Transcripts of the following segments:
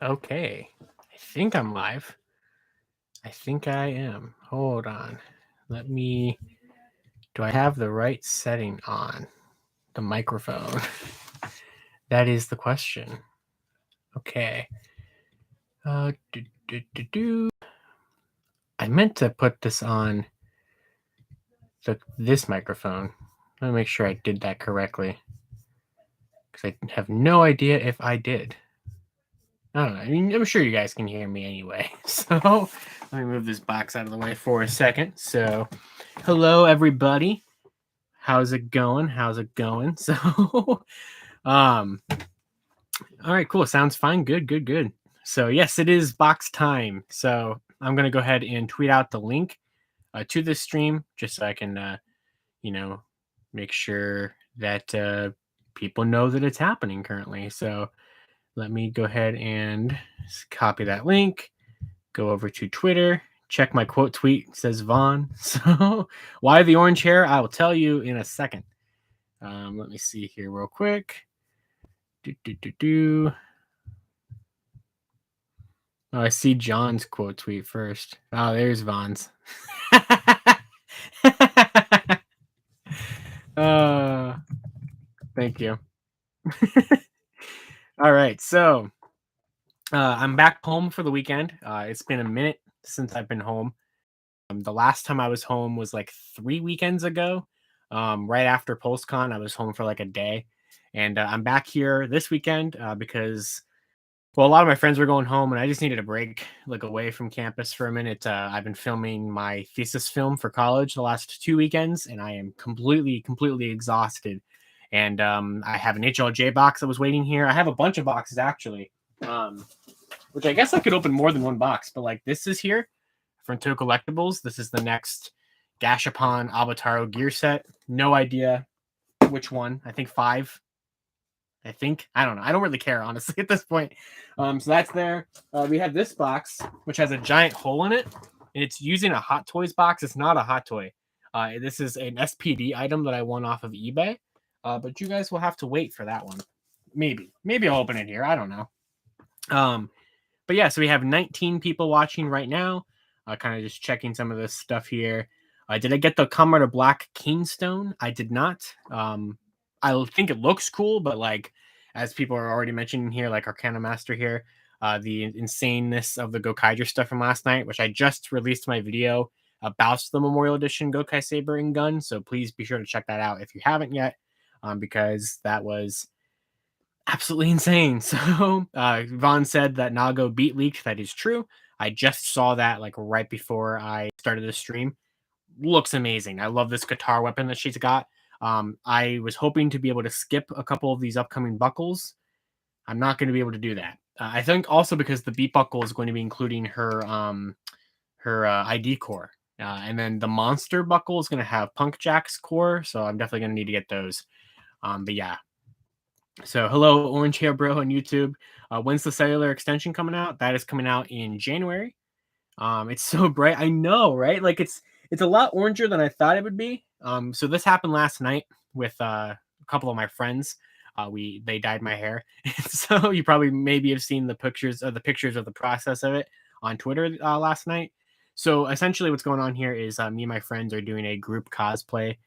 Okay. I think I'm live. I think I am. Hold on. Let me. Do I have the right setting on the microphone? That is the question. Okay. I meant to put this on this microphone. Let me make sure I did that correctly. Because I have no idea if I did. I don't know. I mean, I'm sure you guys can hear me anyway. So let me move this box out of the way for a second. So, hello everybody. How's it going? How's it going? So, all right, cool. Sounds fine. Good. So, yes, it is box time. So, I'm gonna go ahead and tweet out the link to this stream just so I can, make sure that people know that it's happening currently. So, let me go ahead and copy that link. Go over to Twitter. Check my quote tweet. It says Vaughn. So, why the orange hair? I will tell you in a second. Let me see here real quick. Oh, I see John's quote tweet first. Oh, there's Vaughn's. Thank you. All right, so I'm back home for the weekend. It's been a minute since I've been home. The last time I was home was like 3 weekends ago. Right after PulseCon, I was home for like a day, and I'm back here this weekend because, well, a lot of my friends were going home, and I just needed a break, like away from campus for a minute. I've been filming my thesis film for college the last 2 weekends, and I am completely exhausted. And I have an HLJ box that was waiting here. I have a bunch of boxes actually, which I guess I could open more than one box, but like this is here from Toku Collectibles. This is the next Gashapon Avataro gear set. No idea which one. I think 5. I don't know. I don't really care, honestly, at this point. So that's there. We have this box, which has a giant hole in it, and it's using a Hot Toys box. It's not a Hot Toy. This is an SPD item that I won off of eBay, but you guys will have to wait for that one. Maybe I'll open it here. I don't know. But yeah, so we have 19 people watching right now. Kind of just checking some of this stuff here. Did I get the Kamen Rider Black Kingstone? I did not. I think it looks cool, but like as people are already mentioning here, like Arcana Master here, the insaneness of the Gokaiger stuff from last night, which I just released my video about the Memorial Edition Gokai Saber and Gun. So please be sure to check that out if you haven't yet, because that was absolutely insane. So Vaughn said that Nago beat leaked. That is true. I just saw that like right before I started the stream. Looks amazing. I love this guitar weapon that she's got. I was hoping to be able to skip a couple of these upcoming buckles. I'm not going to be able to do that. I think also because the beat buckle is going to be including her ID core. And then the monster buckle is going to have Punk Jack's core. So I'm definitely going to need to get those. But yeah. So hello, Orange Hair Bro on YouTube. When's the cellular extension coming out? That is coming out in January. It's so bright. I know, right? Like it's a lot oranger than I thought it would be. So this happened last night with a couple of my friends. They dyed my hair, so you probably maybe have seen the pictures of the process of it on Twitter last night. So essentially, what's going on here is me and my friends are doing a group cosplay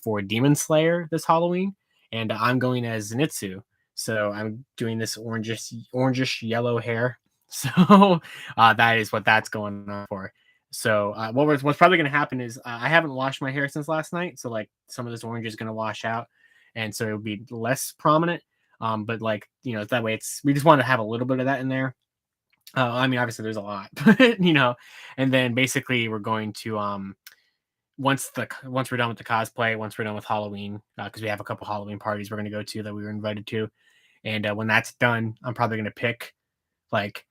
for Demon Slayer this Halloween, and I'm going as Zenitsu. So I'm doing this orangish yellow hair. So that is what that's going on for. So what's probably going to happen is I haven't washed my hair since last night, so like some of this orange is going to wash out, and so it'll be less prominent. But like that way, we just want to have a little bit of that in there. I mean, obviously there's a lot, but and then basically we're going to once we're done with the cosplay, once we're done with Halloween, because we have a couple Halloween parties we're going to go to that we were invited to, and when that's done, I'm probably going to pick like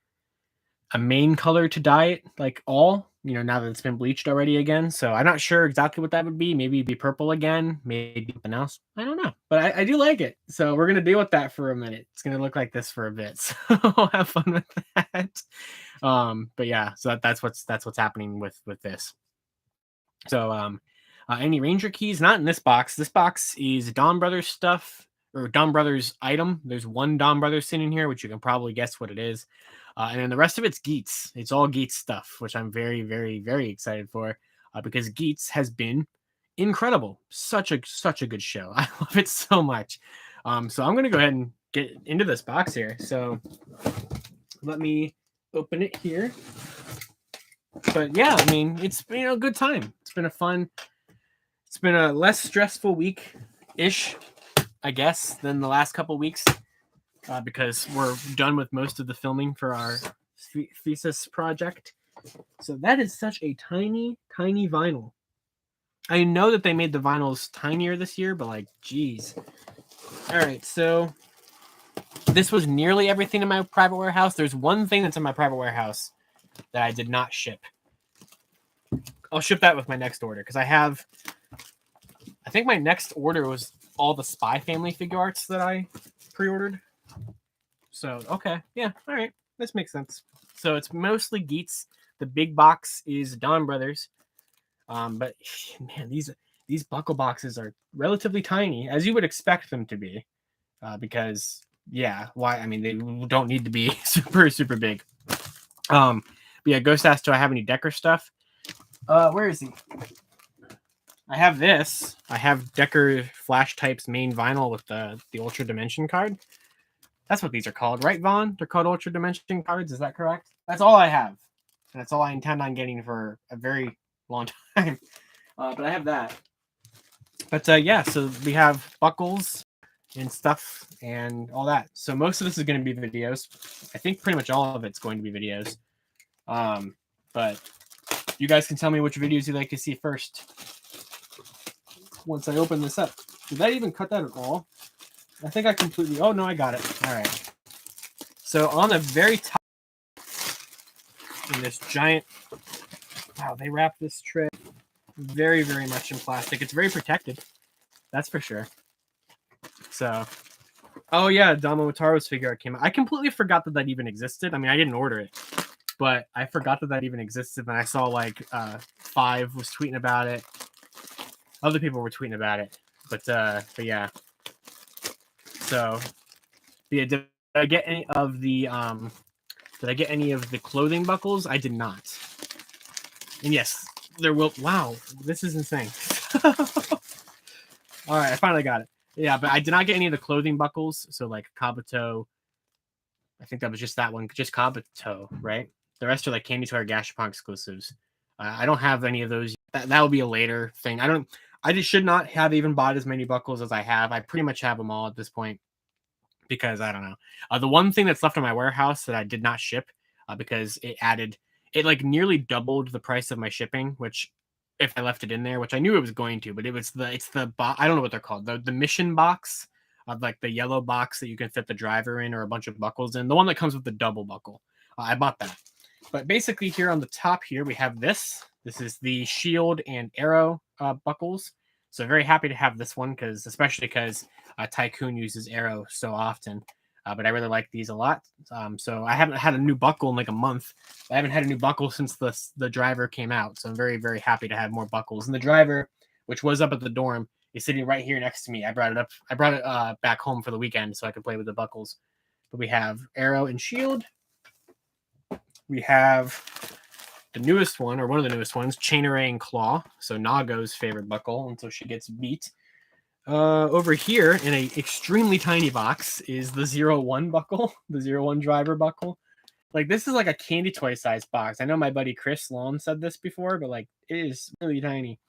a main color to dye it, like all, now that it's been bleached already again. So I'm not sure exactly what that would be. Maybe it'd be purple again, maybe something else. I don't know, but I do like it. So we're going to deal with that for a minute. It's going to look like this for a bit. So have fun with that. But yeah, so that's what's happening with this. So any Ranger keys? Not in this box. This box is Donbrothers stuff. or Donbrothers item. There's one Donbrothers sitting here, which you can probably guess what it is. And then the rest of it's Geets. It's all Geets stuff, which I'm very, very, very excited for because Geets has been incredible. Such a good show. I love it so much. So I'm gonna go ahead and get into this box here. So let me open it here. But yeah, I mean, it's been a good time. It's been a less stressful week-ish, I guess, than the last couple weeks because we're done with most of the filming for our thesis project. So that is such a tiny, tiny vinyl. I know that they made the vinyls tinier this year, but like, geez. All right, so this was nearly everything in my private warehouse. There's one thing that's in my private warehouse that I did not ship. I'll ship that with my next order because I think my next order was all the Spy Family figure arts that I pre-ordered. So, okay. Yeah, all right. This makes sense. So it's mostly Geets. The big box is Donbrothers. But man, these buckle boxes are relatively tiny, as you would expect them to be. Because yeah, why? I mean, they don't need to be super, super big. But yeah, Ghost asked, do I have any Decker stuff? Where is he? I have this. I have Decker Flash Type's main vinyl with the Ultra Dimension card. That's what these are called, right, Vaughn? They're called Ultra Dimension cards. Is that correct? That's all I have. And that's all I intend on getting for a very long time. But I have that. But yeah, so we have buckles and stuff and all that. So most of this is going to be videos. I think pretty much all of it's going to be videos. But you guys can tell me which videos you'd like to see first. Once I open this up. Did I even cut that at all? I think I completely... Oh, no, I got it. All right. So on the very top in this giant... Wow, they wrap this tray very, very much in plastic. It's very protected. That's for sure. So... Oh, yeah, Damo Motaro's figure art came out. I completely forgot that even existed. I mean, I didn't order it. But I forgot that even existed. And I saw, like, Five was tweeting about it. Other people were tweeting about it. But yeah. So, yeah, did I get any of the clothing buckles? I did not. And yes, there will... Wow, this is insane. All right, I finally got it. Yeah, but I did not get any of the clothing buckles. So, like, Kabuto... I think that was just that one. Just Kabuto, right? The rest are, like, Candy Toy or Gashapon exclusives. I don't have any of those. That will be a later thing. I just should not have even bought as many buckles as I have. I pretty much have them all at this point because I don't know. The one thing that's left in my warehouse that I did not ship because it like nearly doubled the price of my shipping, which if I left it in there, which I knew it was going to, but I don't know what they're called. The mission box of like the yellow box that you can fit the driver in or a bunch of buckles in. The one that comes with the double buckle. I bought that. But basically here on the top here, we have this. This is the shield and arrow buckles. So very happy to have this one, especially because Tycoon uses arrow so often. But I really like these a lot. So I haven't had a new buckle in like a month. I haven't had a new buckle since the driver came out. So I'm very, very happy to have more buckles. And the driver, which was up at the dorm, is sitting right here next to me. I brought it back home for the weekend so I could play with the buckles. But we have arrow and shield. We have the newest one, or one of the newest ones, Chain Array and Claw. So Nago's favorite buckle until she gets beat. Over here in a extremely tiny box is the 01 buckle, the 01 driver buckle. Like this is like a candy toy sized box. I know my buddy Chris Long said this before, but like it is really tiny.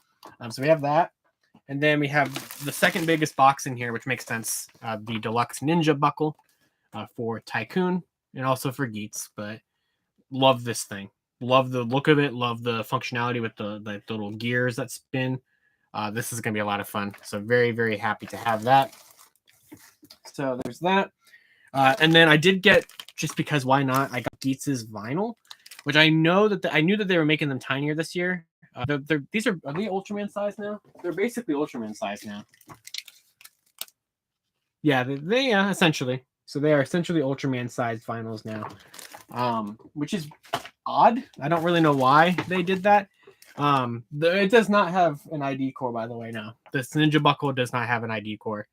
So we have that. And then we have the second biggest box in here, which makes sense. The Deluxe Ninja buckle for Tycoon and also for Geets, but love this thing. Love the look of it. Love the functionality with the little gears that spin. This is going to be a lot of fun. So very, very happy to have that. So there's that. And then I did get, just because why not, I got Geets' vinyl, which I know that I knew that they were making them tinier this year. Are they Ultraman size now? They're basically Ultraman size now. Yeah, they essentially. So they are essentially Ultraman sized vinyls now. Which is odd. I don't really know why they did that. It does not have an ID core, by the way. Now this Ninja buckle does not have an ID core.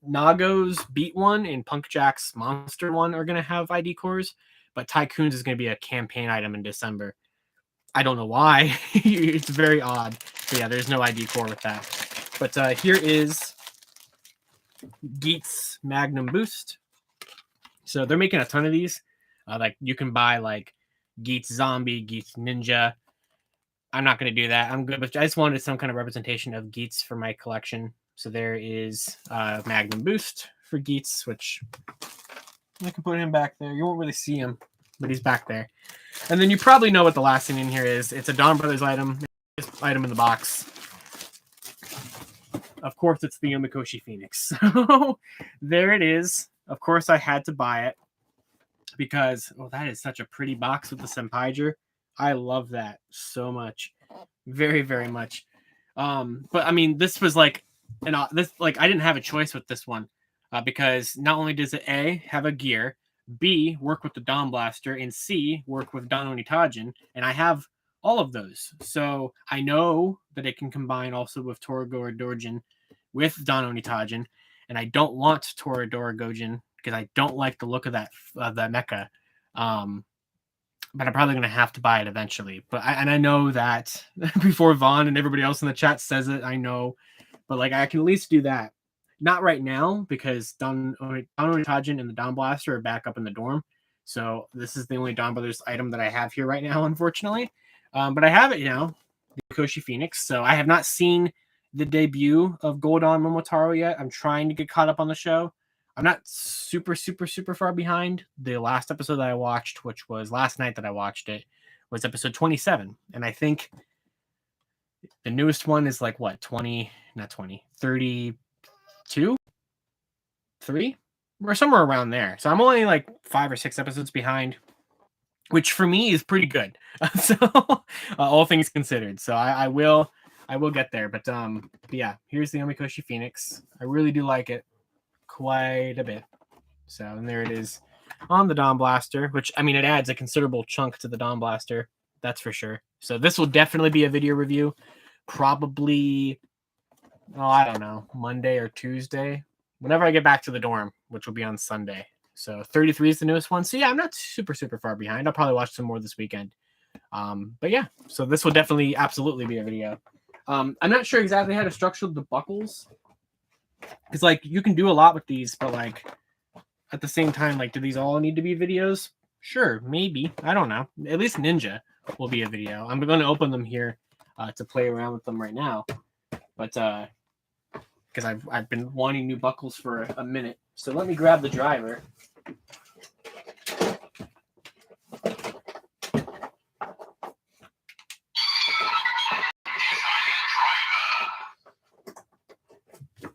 Nago's Beat one and Punk Jack's Monster one are going to have ID cores, but Tycoons is going to be a campaign item in December. I don't know why. It's very odd. But yeah, there's no ID core with that. But here is Geets Magnum Boost. So they're making a ton of these. Like you can buy like Geets Zombie, Geets Ninja. I'm not going to do that. I'm good, but I just wanted some kind of representation of Geets for my collection. So there is Magnum Boost for Geets, which I can put him back there. You won't really see him, but he's back there. And then you probably know what the last thing in here is. It's a Donbrothers item. This item in the box. Of course, it's the Yomikoshi Phoenix. So there it is. Of course, I had to buy it because, oh, that is such a pretty box with the Senpaiger. I love that so much. Very, very much. But I mean, this was like, I didn't have a choice with this one because not only does it A, have a gear, B, work with the Dawn Blaster, and C, work with Dan Onitajin, and I have all of those. So I know that it can combine also with Toradora Dojin with Dan Onitajin, and I don't want Toradora Gojin because I don't like the look of that mecha. But I'm probably going to have to buy it eventually. But I know that before Vaughn and everybody else in the chat says it, I know. But like I can at least do that. Not right now because Dan Onitajin and the Dawn Blaster are back up in the dorm. So this is the only Donbrothers item that I have here right now, unfortunately. But I have it now, the Koshi Phoenix. So I have not seen the debut of Goldan Momotaro yet. I'm trying to get caught up on the show. I'm not super far behind. The last episode that I watched, which was last night that I watched it, was episode 27. And I think the newest one is like what, 32? 3? Or somewhere around there. So I'm only like 5 or 6 episodes behind, which for me is pretty good. So all things considered. So I will get there. But yeah, here's the Yomikoshi Phoenix. I really do like it quite a bit. So, and there it is on the Dawn Blaster, which, I mean, it adds a considerable chunk to the Dawn Blaster. That's for sure. So this will definitely be a video review. Probably, I don't know, Monday or Tuesday. Whenever I get back to the dorm, which will be on Sunday. So 33 is the newest one. So yeah, I'm not super far behind. I'll probably watch some more this weekend. But yeah, so this will definitely, absolutely be a video. I'm not sure exactly how to structure the buckles. Because, like, you can do a lot with these, but, like, at the same time, like, do these all need to be videos? Sure, maybe. I don't know. At least Ninja will be a video. I'm going to open them here to play around with them right now. But, because I've been wanting new buckles for a minute. So let me grab the driver.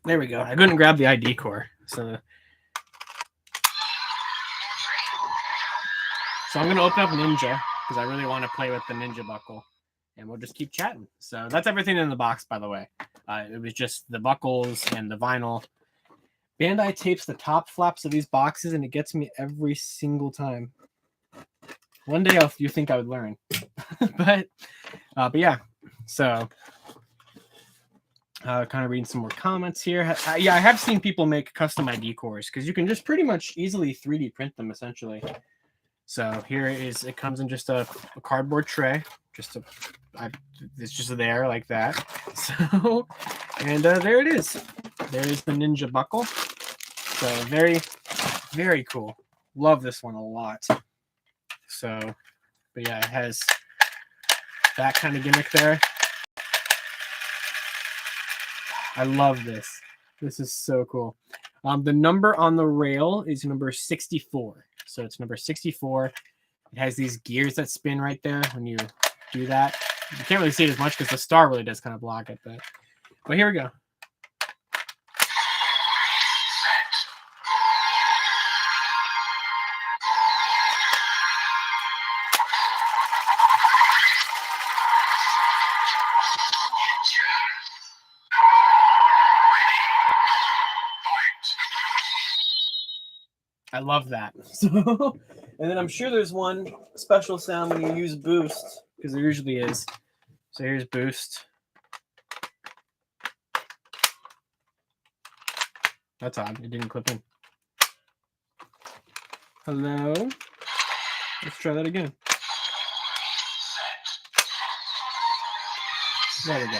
There we go. I couldn't grab the ID core. So I'm going to open up Ninja because I really want to play with the Ninja buckle. And we'll just keep chatting. So that's everything in the box, by the way. It was just the buckles and the vinyl. Bandai tapes the top flaps of these boxes, and it gets me every single time. One day you think I would learn. but yeah. So kind of reading some more comments here. Yeah, I have seen people make custom ID cores because you can just pretty much easily 3D print them essentially. So here it comes in just a cardboard tray, it's just there like that. So, and there it is. There is the Ninja buckle. So very, very cool. Love this one a lot. So, but yeah, it has that kind of gimmick there. I love this. This is so cool. The number on the rail is number 64. So it's number 64. It has these gears that spin right there when you do that. You can't really see it as much because the star really does kind of block it. But here we go. I love that. So, and then I'm sure there's one special sound when you use boost, because there usually is. So here's boost. That's odd. It didn't clip in. Hello? Let's try that again. There we go.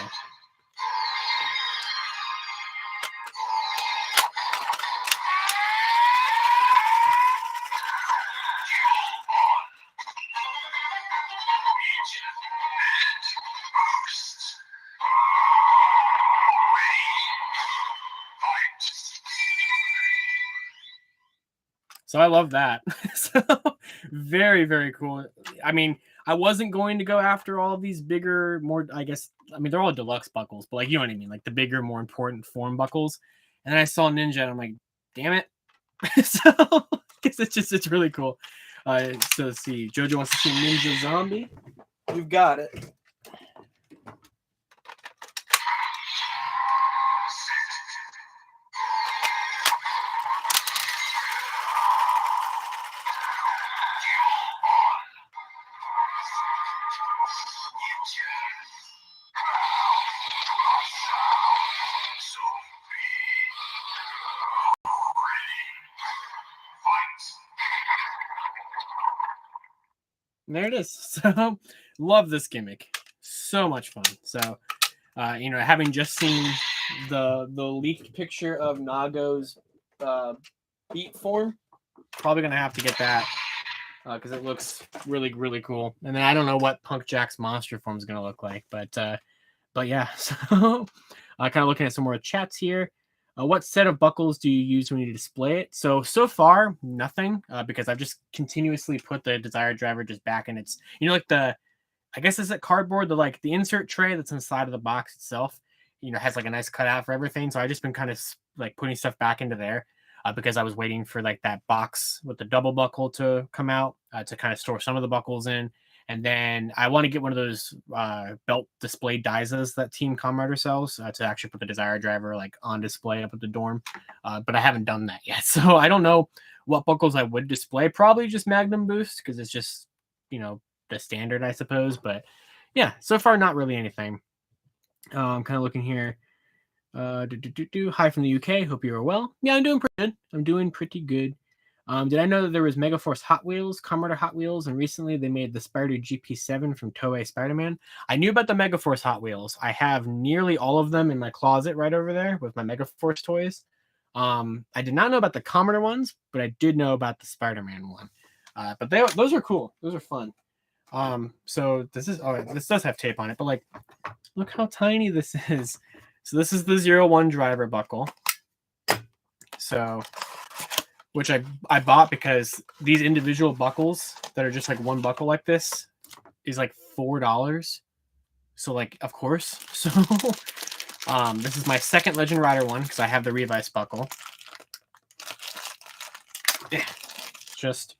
So I love that. So very, very cool. I mean, I wasn't going to go after all of these bigger, more, I guess, I mean, they're all deluxe buckles, but like, you know what I mean? Like the bigger, more important form buckles. And then I saw Ninja and I'm like, damn it. So I guess it's really cool. So let's see. Jojo wants to see Ninja Zombie. You've got it. And there it is. So love this gimmick. So much fun. So you know, having just seen the leaked picture of Nago's beat form, probably gonna have to get that because it looks really, really cool. And then I don't know what Punk Jack's monster form is gonna look like, but yeah. So kind of looking at some more chats here. What set of buckles do you use when you display it? So far, nothing, because I've just continuously put the desired driver just back in its, you know, like the, I guess it's that cardboard, the insert tray that's inside of the box itself, you know, has like a nice cutout for everything. So I've just been kind of like putting stuff back into there because I was waiting for like that box with the double buckle to come out to kind of store some of the buckles in. And then I want to get one of those belt display Dizas that Team Kamen Rider sells to actually put the Desire driver like on display up at the dorm. But I haven't done that yet. So I don't know what buckles I would display. Probably just Magnum Boost because it's just, you know, the standard, I suppose. But yeah, so far, not really anything. I'm kind of looking here. Hi from the UK. Hope you are well. Yeah, I'm doing pretty good. I'm doing pretty good. Did I know that there was Megaforce Hot Wheels, Kamen Rider Hot Wheels, and recently they made the Spider GP7 from Toei Spider-Man? I knew about the Megaforce Hot Wheels. I have nearly all of them in my closet right over there with my Megaforce toys. I did not know about the Kamen Rider ones, but I did know about the Spider-Man one. But those are cool. Those are fun. So this does have tape on it, but like, look how tiny this is. So this is the 01 driver buckle. So, which I bought because these individual buckles that are just like one buckle like this is like $4. So like, of course. So this is my second Legend Rider one because I have the Revice buckle. Yeah, just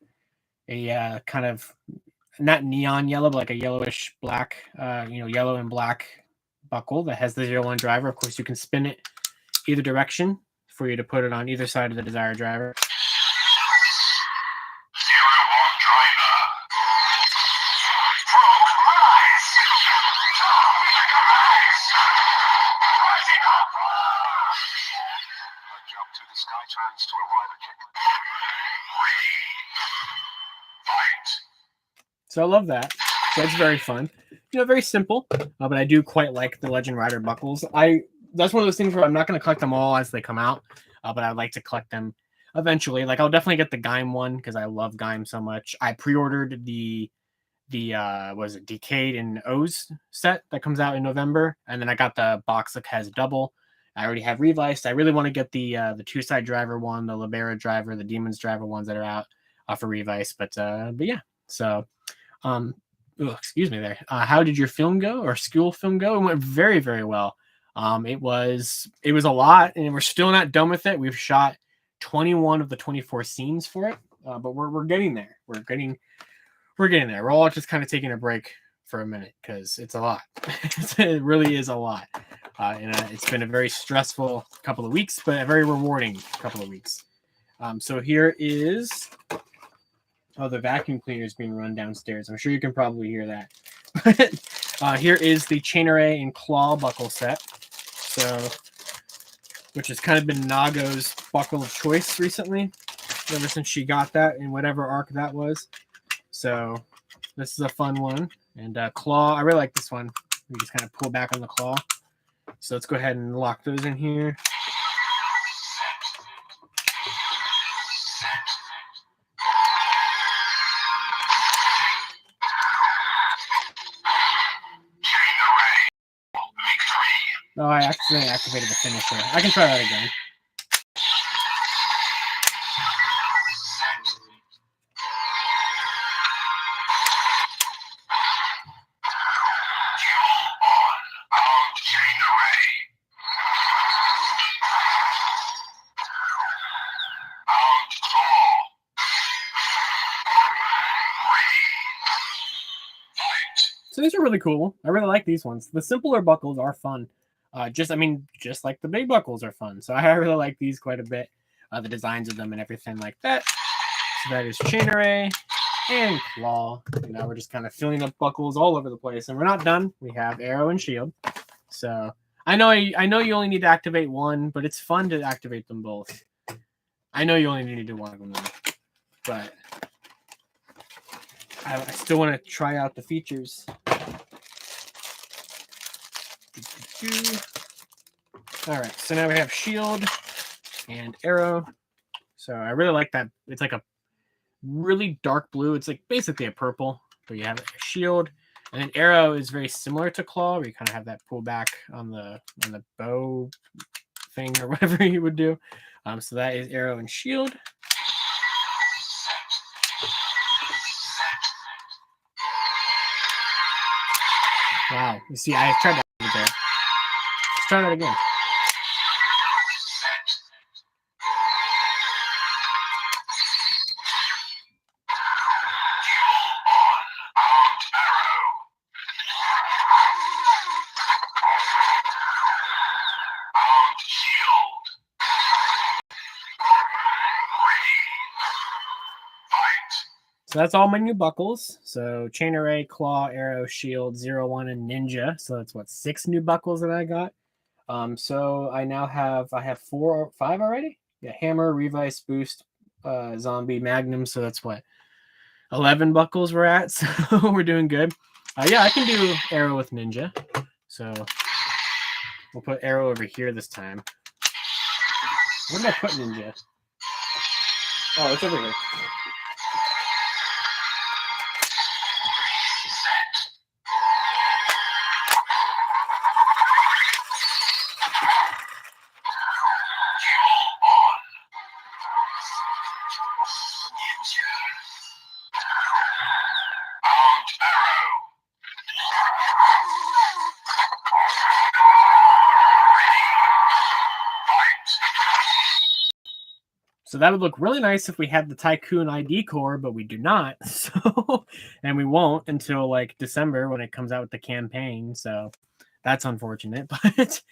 a kind of not neon yellow, but like a yellowish black, you know, yellow and black buckle that has the 01 driver. Of course, you can spin it either direction for you to put it on either side of the Desire driver. So I love that. So it's very fun. You know, very simple, but I do quite like the Legend Rider buckles. That's one of those things where I'm not going to collect them all as they come out, but I'd like to collect them eventually. Like I'll definitely get the Gaim one because I love Gaim so much. I pre-ordered the was it Decade and O's set that comes out in November, and then I got the box that has double. I already have Revised. I really want to get the two-side driver one, the Libera driver, the Demons driver ones that are out for Revised. But yeah, so. Excuse me there. How did your film go or school film go? It went very, very well. It was a lot, and we're still not done with it. We've shot 21 of the 24 scenes for it, but we're getting there. We're getting there. We're all just kind of taking a break for a minute because it's a lot. It really is a lot, and it's been a very stressful couple of weeks, but a very rewarding couple of weeks. So here is. Oh, the vacuum cleaner is being run downstairs. I'm sure you can probably hear that. Here is the Chain Array and Claw buckle set. So, which has kind of been Nago's buckle of choice recently, ever since she got that in whatever arc that was. So this is a fun one. And claw, I really like this one. We just kind of pull back on the claw. So let's go ahead and lock those in here. Oh, I accidentally activated the finisher. I can try that again. So these are really cool. I really like these ones. The simpler buckles are fun. Just like the big buckles are fun. So I really like these quite a bit. The designs of them and everything like that. So that is chain array and claw. And now we're just kind of filling up buckles all over the place. And we're not done. We have arrow and shield. So I know you only need to activate one, but it's fun to activate them both. I know you only need to do one of them, though, but I still want to try out the features. All right, so now we have shield and arrow. So I really like that. It's like a really dark blue. It's like basically a purple, but you have a shield. And then arrow is very similar to claw, where you kind of have that pull back on the bow thing or whatever you would do. So that is arrow and shield. Wow, you see, I tried that over there. Let's try that again. So that's all my new buckles. So chain array, claw, arrow, shield, 0, 1, and ninja. So that's what, 6 new buckles that I got. So I now have 4 or 5 already. Yeah, hammer, revice, boost, zombie, magnum. So that's what, 11 buckles we're at. So we're doing good. Yeah, I can do arrow with ninja. So we'll put arrow over here this time. Where did I put ninja? Oh, it's over here. So that would look really nice if we had the Tycoon ID core, but we do not. So, and we won't until like December when it comes out with the campaign. So that's unfortunate. But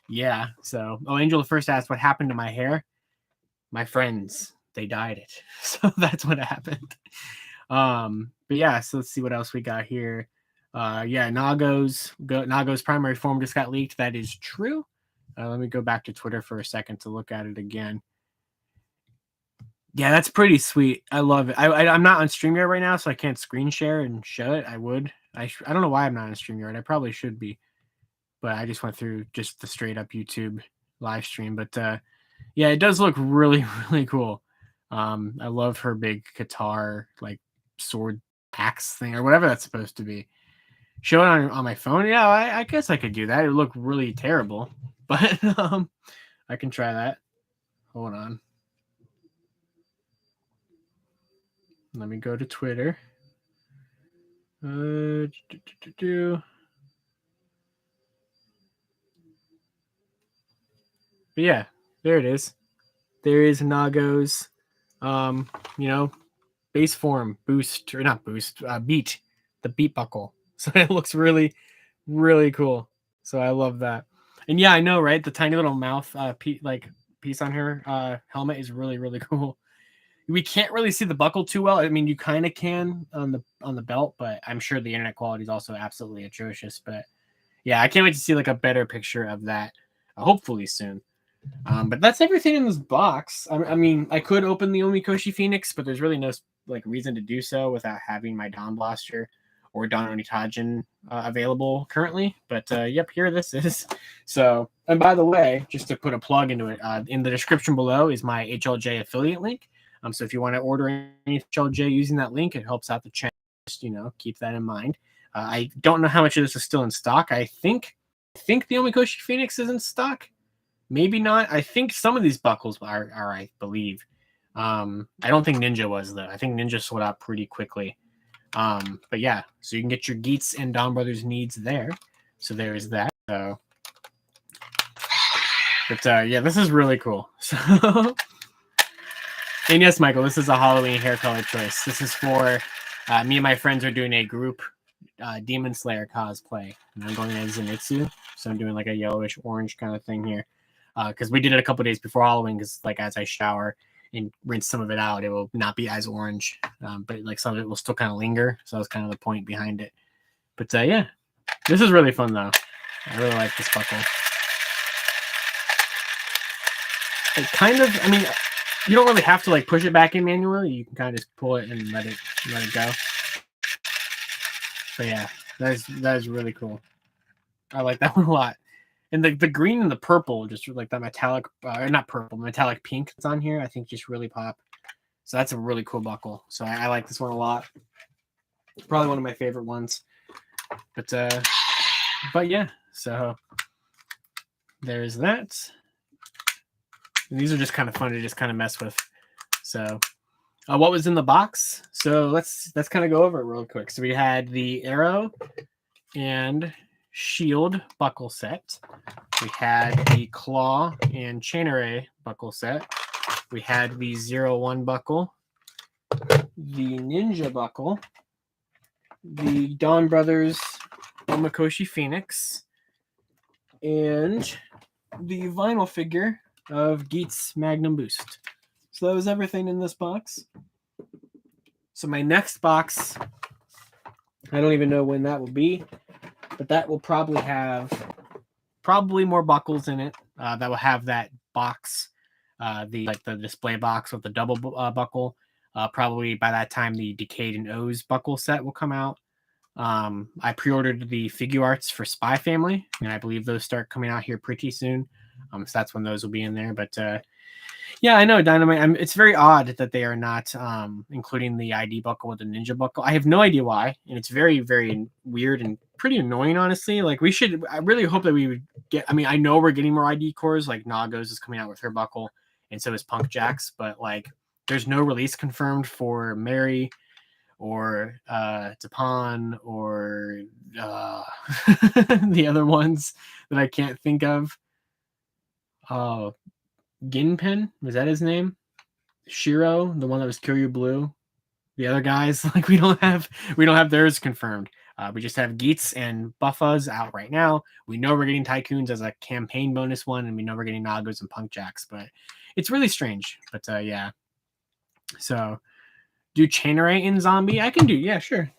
yeah. So, Angel first asked what happened to my hair. My friends, they dyed it. So that's what happened. But yeah, so let's see what else we got here. Yeah, Nago's primary form just got leaked. That is true. Let me go back to Twitter for a second to look at it again. Yeah, that's pretty sweet. I love it. I'm not on StreamYard right now, so I can't screen share and show it. I would. I don't know why I'm not on StreamYard. I probably should be, but I just went through just the straight up YouTube live stream. But yeah, it does look really, really cool. I love her big guitar, like sword axe thing or whatever that's supposed to be. Show it on my phone. Yeah, I guess I could do that. It would look really terrible, but I can try that. Hold on. Let me go to Twitter. But yeah, there it is. There is Nago's, base form boost or not boost, beat, the beat buckle. So it looks really, really cool. So I love that. And yeah, I know, right? The tiny little mouth piece on her helmet is really, really cool. We can't really see the buckle too well. I mean, you kind of can on the belt, but I'm sure the internet quality is also absolutely atrocious. But yeah, I can't wait to see like a better picture of that, hopefully soon. But that's everything in this box. I mean, I could open the Omikoshi Phoenix, but there's really no like reason to do so without having my Dawn Blaster or Dawn Onitajin available currently. But yep, here this is. So, and by the way, just to put a plug into it, in the description below is my HLJ affiliate link. So if you want to order any HLJ using that link, it helps out the channel. Just, keep that in mind. I don't know how much of this is still in stock. I think the Omikoshi Phoenix is in stock. Maybe not. I think some of these buckles are I believe. I don't think Ninja was though. I think Ninja sold out pretty quickly. But yeah, so you can get your Geets and Donbrothers needs there. So there is that. So, but yeah, this is really cool. So, and yes, Michael, this is a Halloween hair color choice. This is for me and my friends are doing a group Demon Slayer cosplay, and I'm going as Zenitsu. So I'm doing like a yellowish orange kind of thing here. Because we did it a couple days before Halloween. Because like as I shower and rinse some of it out, it will not be as orange, but like some of it will still kind of linger. So that's kind of the point behind it. But yeah, this is really fun though. I really like this buckle. It kind of, I mean, you don't really have to like push it back in manually. You can kind of just pull it and let it go. But yeah, that is really cool. I like that one a lot. And the green and the purple, just like that metallic, not purple, metallic pink that's on here, I think just really pop. So that's a really cool buckle. So I like this one a lot. It's probably one of my favorite ones. But yeah, so there's that. And these are just kind of fun to just kind of mess with. So what was in the box? So let's kind of go over it real quick. So we had the Arrow and Shield buckle set. We had the Claw and Chain Array buckle set. We had the 01 buckle, the Ninja buckle, the Donbrothers Omikoshi Phoenix, and the vinyl figure of Geets Magnum Boost. So that was everything in this box. So my next box, I don't even know when that will be, but that will probably have more buckles in it. That will have that box, the display box with the double buckle. Probably by that time the Decayed and O's buckle set will come out. I pre-ordered the figure arts for Spy Family, and I believe those start coming out here pretty soon. So that's when those will be in there. But yeah, I know Dynamite. It's very odd that they are not including the ID buckle with the Ninja buckle. I have no idea why, and it's very, very weird and pretty annoying, honestly. Like I really hope that we would get. I mean, I know we're getting more ID cores. Like Nagos is coming out with her buckle, and so is Punk Jack's. But like, there's no release confirmed for Mary or Tapan or the other ones that I can't think of. Ginpen, was that his name? Shiro, the one that was Kyoryu Blue. The other guys, like we don't have theirs confirmed. We just have Geets and Buffas out right now. We know we're getting Tycoons as a campaign bonus one, and we know we're getting Nagos and Punk Jacks, but it's really strange. But yeah. So do Chain Array in Zombie? I can do, yeah, sure.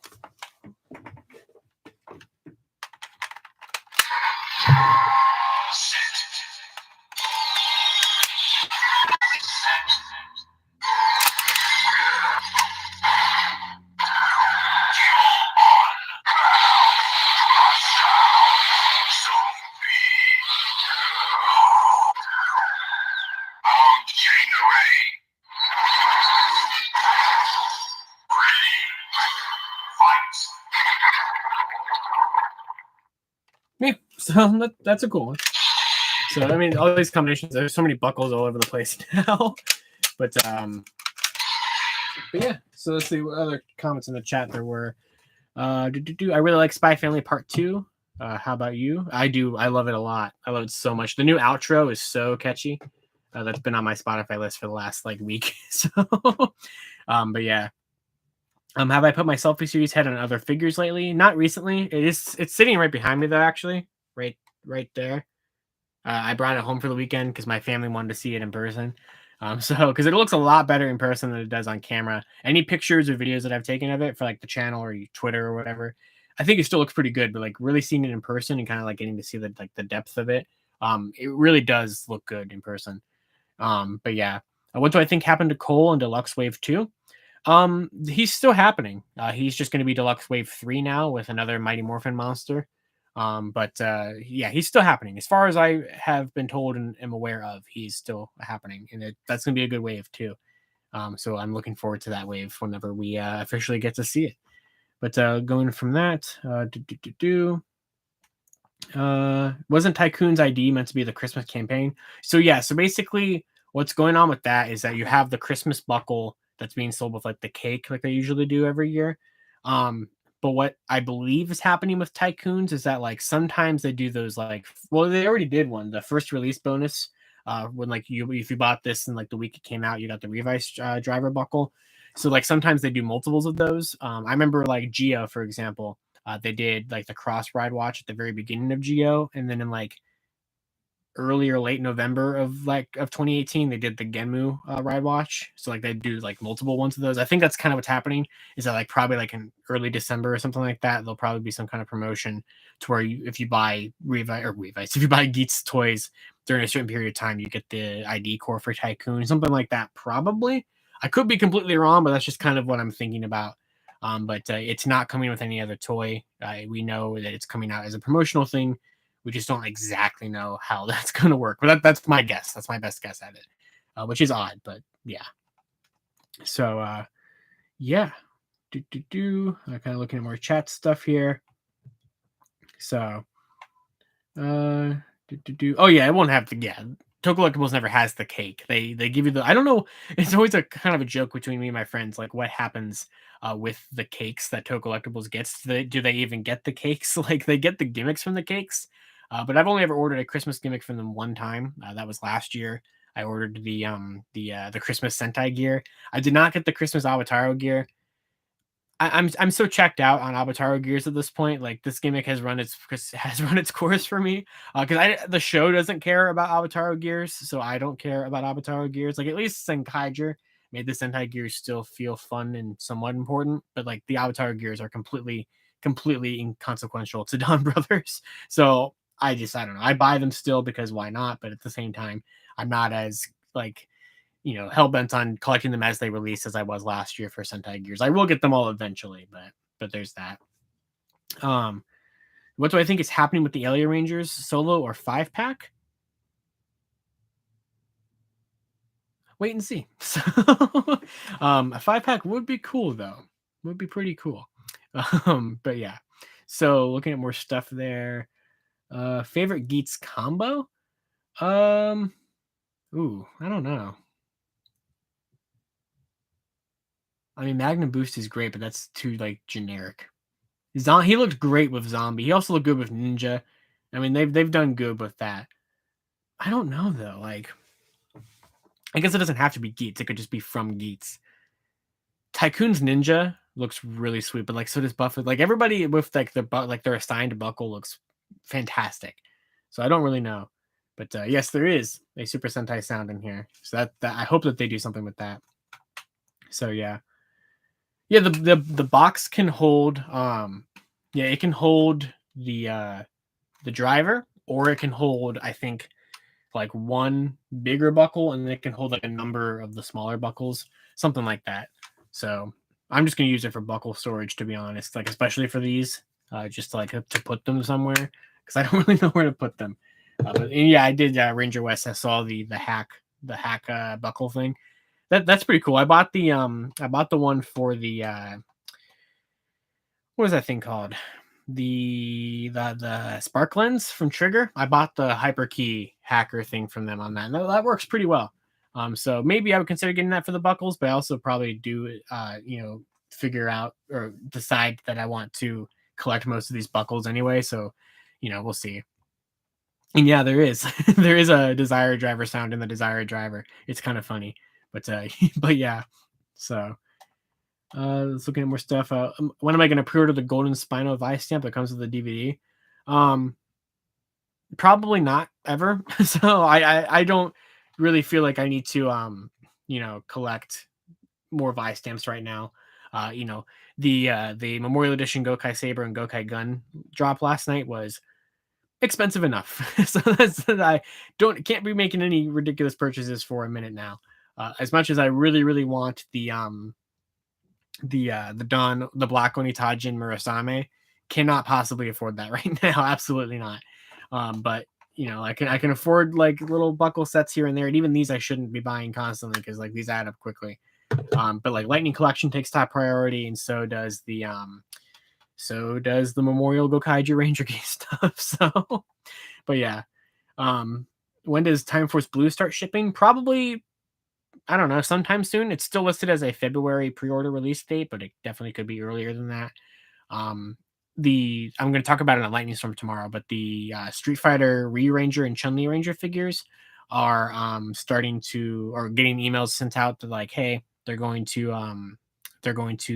Yeah, so that's a cool one. So I mean, all these combinations. There's so many buckles all over the place now. But yeah. So let's see what other comments in the chat there were. I really like Spy Family Part 2. How about you? I do. I love it a lot. I love it so much. The new outro is so catchy. That's been on my Spotify list for the last like week. So, but yeah. Have I put my selfie series head on other figures lately? Not recently. It's sitting right behind me though, actually. Right there. I brought it home for the weekend because my family wanted to see it in person. So because it looks a lot better in person than it does on camera. Any pictures or videos that I've taken of it for like the channel or Twitter or whatever, I think it still looks pretty good. But like really seeing it in person and kind of like getting to see the depth of it It really does look good in person. But yeah, what do I think happened to Cole in Deluxe Wave 2? He's still happening. He's just going to be Deluxe Wave 3 now with another Mighty Morphin monster. But yeah, he's still happening. As far as I have been told and am aware of, he's still happening, and that's going to be a good wave too. So I'm looking forward to that wave whenever we officially get to see it. But going from that, wasn't Tycoon's ID meant to be the Christmas campaign? So yeah, so basically what's going on with that is that you have the Christmas buckle that's being sold with like the cake like they usually do every year. Um, but what I believe is happening with Tycoons is that like sometimes they do those like, well, they already did one, the first release bonus. When like you if you bought this in like the week it came out, you got the Revice driver buckle. So like sometimes they do multiples of those. I remember like Geo, for example, they did like the cross ride watch at the very beginning of Geo, and then in like early or late November of 2018, they did the Genmu ride watch. So like they do like multiple ones of those. I think that's kind of what's happening. Is that like probably like in early December or something like that, there'll probably be some kind of promotion to where you, if you buy Revice, if you buy Geets toys during a certain period of time, you get the ID core for Tycoon, something like that. Probably. I could be completely wrong, but that's just kind of what I'm thinking about. But it's not coming with any other toy. We know that it's coming out as a promotional thing. We just don't exactly know how that's going to work. But that's my guess. That's my best guess at it, which is odd. But yeah. So yeah. Kind of looking at more chat stuff here. So oh yeah, it won't have the Toku Collectibles never has the cake. They give you the, I don't know. It's always a kind of a joke between me and my friends, like what happens with the cakes that Toku Collectibles gets. Do they even get the cakes? Like they get the gimmicks from the cakes, but I've only ever ordered a Christmas gimmick from them one time. That was last year. I ordered the Christmas Sentai gear. I did not get the Christmas Avataro gear. I'm so checked out on Avataro gears at this point. Like this gimmick has run its course for me. Because the show doesn't care about Avataro gears, so I don't care about Avataro gears. Like at least Senkaiger made the Sentai gears still feel fun and somewhat important, but like the Avataro gears are completely inconsequential to Donbrothers. So I don't know. I buy them still because why not? But at the same time, I'm not as like hell bent on collecting them as they release as I was last year for Sentai gears. I will get them all eventually, but there's that. What do I think is happening with the Alien Rangers solo or 5-pack? Wait and see. So, a 5-pack would be cool though. Would be pretty cool. But yeah. So looking at more stuff there. Favorite Geets combo? I don't know. I mean, Magnum Boost is great, but that's too like generic. He looked great with Zombie. He also looked good with Ninja. I mean, they've done good with that. I don't know though. Like, I guess it doesn't have to be Geets. It could just be from Geets. Tycoon's Ninja looks really sweet, but like so does Buffett. Like everybody with like their assigned buckle looks fantastic. So I don't really know, but yes, there is a Super Sentai sound in here. So that I hope that they do something with that. So yeah. Yeah, the box can hold it can hold the driver, or it can hold, I think, like one bigger buckle, and it can hold like a number of the smaller buckles, something like that. So I'm just gonna use it for buckle storage, to be honest, like especially for these, just to put them somewhere because I don't really know where to put them. But yeah, I did Ranger West. I saw the hack buckle thing. That's pretty cool. I bought the one for the what was that thing called? The spark lens from Trigger. I bought the hyperkey hacker thing from them on that. And that works pretty well. So maybe I would consider getting that for the buckles, but I also probably do figure out or decide that I want to collect most of these buckles anyway. So, we'll see. And yeah, there is there is a Desire Driver sound in the Desire Driver. It's kind of funny, but but yeah. So let's look at more stuff. When am I going to pre-order the Golden Spino Vice stamp that comes with the DVD? Probably not ever. So I don't really feel like I need to collect more Vice stamps right now. The Memorial Edition Gokai Saber and Gokai Gun drop last night was expensive enough. So that's that I can't be making any ridiculous purchases for a minute now. As much as I really want the Black Onitajin Murasame, cannot possibly afford that right now. Absolutely not. But I can afford like little buckle sets here and there, and even these I shouldn't be buying constantly because like these add up quickly. But like Lightning Collection takes top priority, and so does the Memorial Gokaiger Ranger Geats stuff. So, but yeah, when does Time Force Blue start shipping? Probably, I don't know, sometime soon. It's still listed as a February pre-order release date, but it definitely could be earlier than that. Um, I'm going to talk about it on Lightning Storm tomorrow, but the Street Fighter Ryu Ranger and Chun Li Ranger figures are starting to, or getting emails sent out to like, hey, they're going to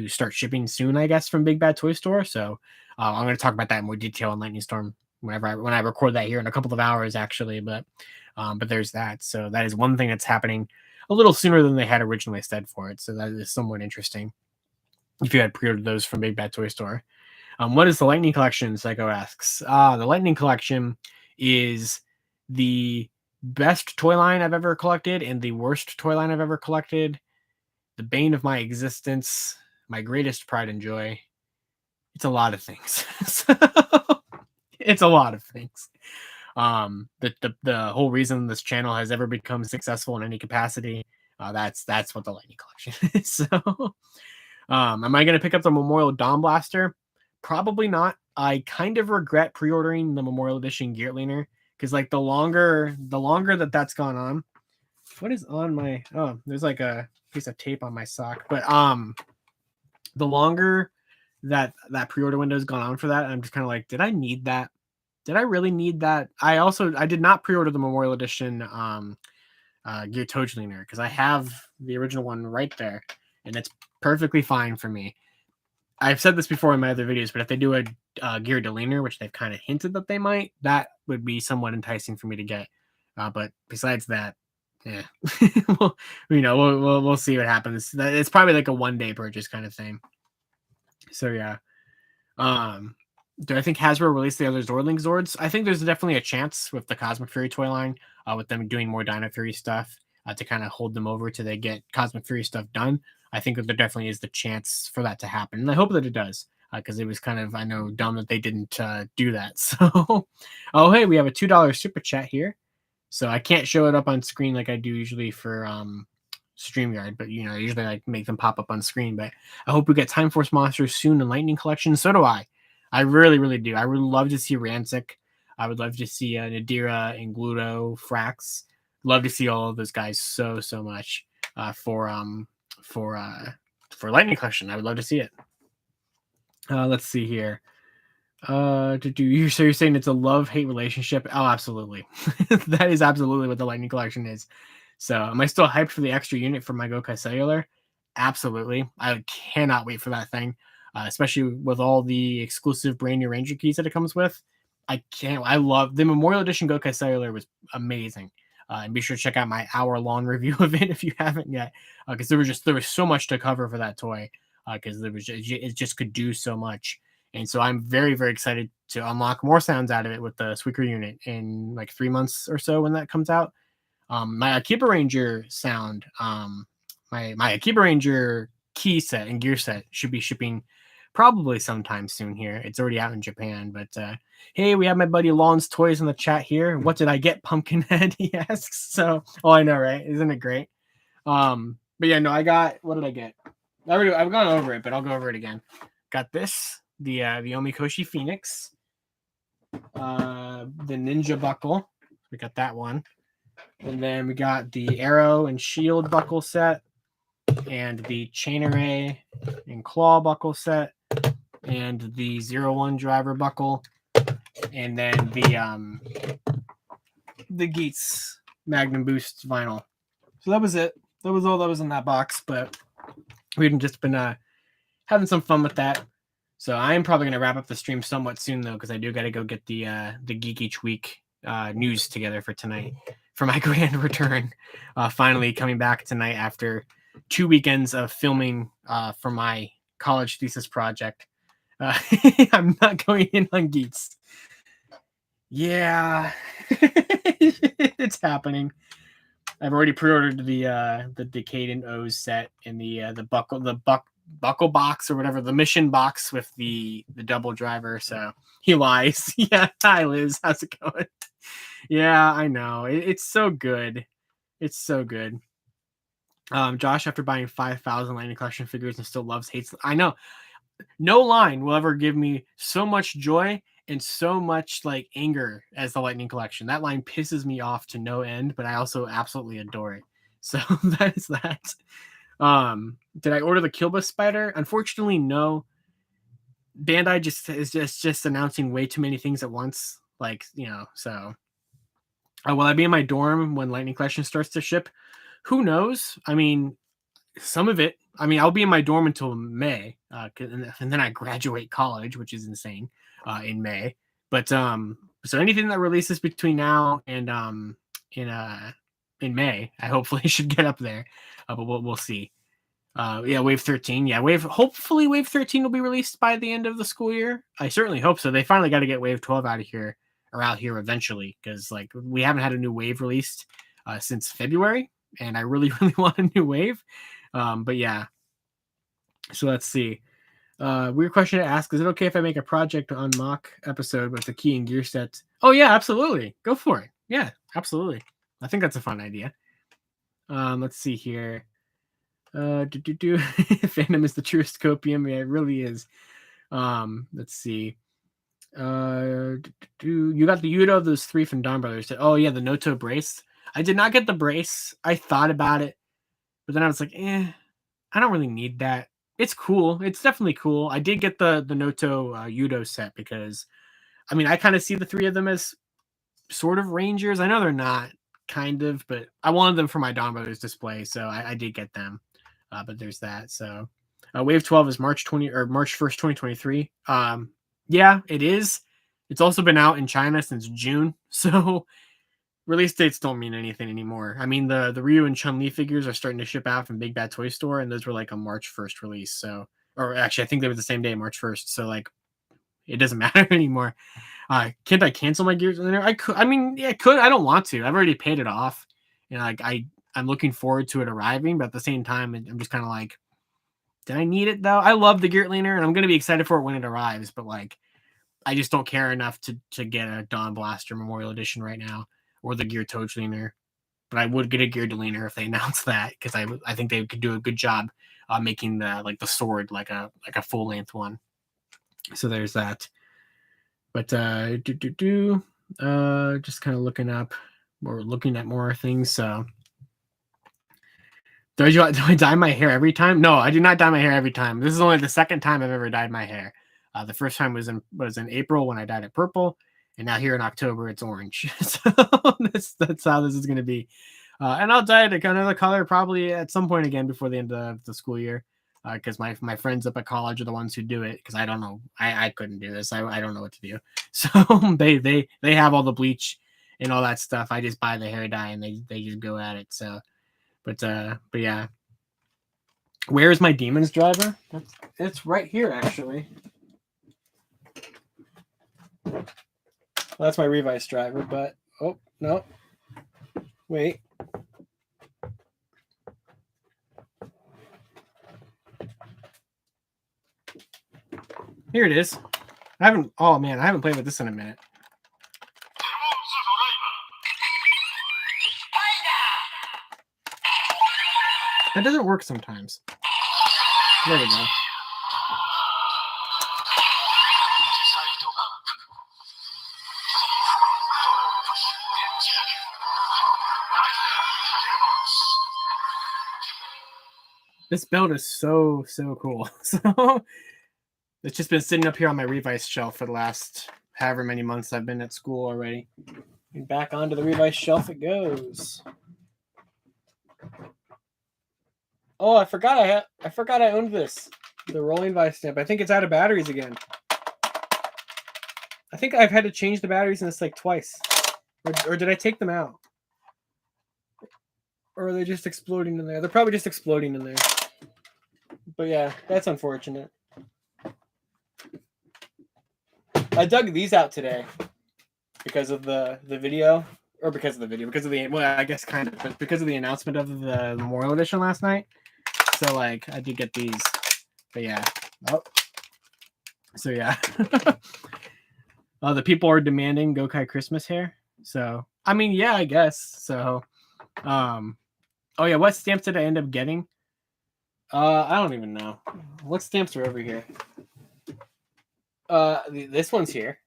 start shipping soon, I guess, from Big Bad Toy Store. So I'm going to talk about that in more detail on Lightning Storm when I record that here in a couple of hours, actually. But there's that. So that is one thing that's happening a little sooner than they had originally said for it. So that is somewhat interesting. If you had pre-ordered those from Big Bad Toy Store. What is the Lightning Collection? Psycho asks. The Lightning Collection is the best toy line I've ever collected and the worst toy line I've ever collected. The bane of my existence, my greatest pride and joy. It's a lot of things. It's a lot of things. The whole reason this channel has ever become successful in any capacity, that's what the Lightning Collection is. So, am I going to pick up the Memorial Dawn Blaster? Probably not. I kind of regret pre-ordering the Memorial Edition Geertliner because like the longer that's gone on. What is on my? Oh, there's like a piece of tape on my sock. But the longer that pre-order window has gone on for that, I'm just kind of like, did I need that? Did I really need that? I did not pre-order the Memorial Edition Gear Togeliner because I have the original one right there, and it's perfectly fine for me. I've said this before in my other videos, but if they do a Gear Deliner, which they've kind of hinted that they might, that would be somewhat enticing for me to get. But besides that, yeah, we'll see what happens. It's probably like a one-day purchase kind of thing. So yeah. Do I think Hasbro released the other Zordling Zords? I think there's definitely a chance with the Cosmic Fury toy line, with them doing more Dino Fury stuff to kind of hold them over till they get Cosmic Fury stuff done. I think that there definitely is the chance for that to happen, and I hope that it does, because it was kind of, I know, dumb that they didn't do that. So, oh hey, we have a $2 super chat here, so I can't show it up on screen like I do usually for StreamYard, but usually I make them pop up on screen. But I hope we get Time Force monsters soon in Lightning Collection. So do I. I really do. I would love to see Rancic. I would love to see Nadira and Gluto, Frax. Love to see all of those guys so much for Lightning Collection. I would love to see it. Let's see here. So you're saying it's a love-hate relationship? Oh, absolutely. That is absolutely what the Lightning Collection is. So am I still hyped for the extra unit for my Gokai Cellular? Absolutely. I cannot wait for that thing. Especially with all the exclusive brand new Ranger keys that it comes with. I love the Memorial Edition Gokai Cellular was amazing. And be sure to check out my hour-long review of it if you haven't yet, because there was so much to cover for that toy, because it just could do so much. And so I'm very excited to unlock more sounds out of it with the Squeaker unit in like 3 months or so when that comes out. My Akiba Ranger sound, my Akiba Ranger key set and gear set should be shipping probably sometime soon here. It's already out in Japan, but hey, we have my buddy Lon's Toys in the chat here. What did I get, Pumpkinhead? He asks. So, I know, right? Isn't it great? But yeah, no, what did I get? I've gone over it, but I'll go over it again. Got this, the Omikoshi Phoenix, the Ninja Buckle. We got that one. And then we got the Arrow and Shield buckle set, and the Chain Array and Claw buckle set, and the 01 Driver buckle, and then the Geets Magnum Boost vinyl. So that was it. That was all that was in that box, but we've just been having some fun with that. So I am probably going to wrap up the stream somewhat soon, though, because I do got to go get the Geek Each Week news together for tonight for my grand return. Finally coming back tonight after 2 weekends of filming for my college thesis project. I'm not going in on Geets. Yeah, it's happening. I've already pre-ordered the Decadent O's set and the buckle box or whatever, the mission box with the double driver. So he lies. Yeah, hi Liz, how's it going? Yeah, I know. It's so good. It's so good. Josh, after buying 5,000 Lightning Collection figures and still hates. I know. No line will ever give me so much joy and so much like anger as the Lightning Collection. That line pisses me off to no end, but I also absolutely adore it. So that is that. Did I order the Kilba Spider? Unfortunately, no. Bandai is just announcing way too many things at once. Like, so will I be in my dorm when Lightning Collection starts to ship? Who knows? I mean, some of it. I mean, I'll be in my dorm until May, and then I graduate college, which is insane, in May. But so anything that releases between now and in May, I hopefully should get up there. But we'll see. Yeah, Wave 13. Yeah, hopefully Wave 13 will be released by the end of the school year. I certainly hope so. They finally got to get Wave 12 out here eventually, because like we haven't had a new wave released since February, and I really want a new wave. But yeah. So let's see. Weird question to ask. Is it okay if I make a project on mock episode with the key and gear sets? Oh yeah, absolutely. Go for it. Yeah, absolutely. I think that's a fun idea. Let's see here. Fandom is the truest copium. Yeah, it really is. Let's see. You got the Yudo of those 3 from Donbrothers. Oh yeah, the Noto brace. I did not get the brace. I thought about it, but then I was like, I don't really need that. It's cool. It's definitely cool. I did get the Noto Yudo set because, I mean, I kind of see the 3 of them as sort of Rangers. I know they're not, kind of, but I wanted them for my Donbrothers display, so I did get them. But there's that. So Wave 12 is March 1st, 2023. Yeah, it is. It's also been out in China since June, so release dates don't mean anything anymore. I mean, the Ryu and Chun-Li figures are starting to ship out from Big Bad Toy Store, and those were like a March 1st release. So, or actually, I think they were the same day, March 1st. So, like, it doesn't matter anymore. Can't I cancel my Gears in there? I could. I mean, yeah, I could. I don't want to. I've already paid it off, and like I'm looking forward to it arriving. But at the same time, I'm just kind of like, did I need it though? I love the Geartliner, and I'm gonna be excited for it when it arrives. But like, I just don't care enough to get a Dawn Blaster Memorial Edition right now or the Gear Toadliner. But I would get a Gear Deliner if they announced that, because I think they could do a good job making the sword like a full length one. So there's that. But just kind of looking up or looking at more things. So do I dye my hair every time? No, I do not dye my hair every time. This is only the second time I've ever dyed my hair. The first time was in April when I dyed it purple, and now here in October it's orange. So that's how this is going to be. And I'll dye it another color probably at some point again before the end of the school year, because my friends up at college are the ones who do it, because I don't know. I couldn't do this. I don't know what to do. So they have all the bleach and all that stuff. I just buy the hair dye and they just go at it. So, but yeah. Where's my Demons driver? It's right here actually. Well, that's my Revice driver, but oh no. Wait. Here it is. I haven't played with this in a minute. That doesn't work sometimes. There we go. This build is so cool. So it's just been sitting up here on my Revice shelf for the last however many months I've been at school already. And back onto the Revice shelf it goes. Oh, I forgot I owned this. The rolling vice stamp. I think it's out of batteries again. I think I've had to change the batteries in this like twice. Or did I take them out? Or are they just exploding in there? They're probably just exploding in there. But yeah, that's unfortunate. I dug these out today. because of the video, or because of the well, I guess kind of, but because of the announcement of the Memorial Edition last night. So like I did get these, but yeah. Oh, so yeah. The people are demanding Gokai Christmas hair. So I mean, yeah, I guess so. Oh yeah, what stamps did I end up getting? I don't even know. What stamps are over here? This one's here.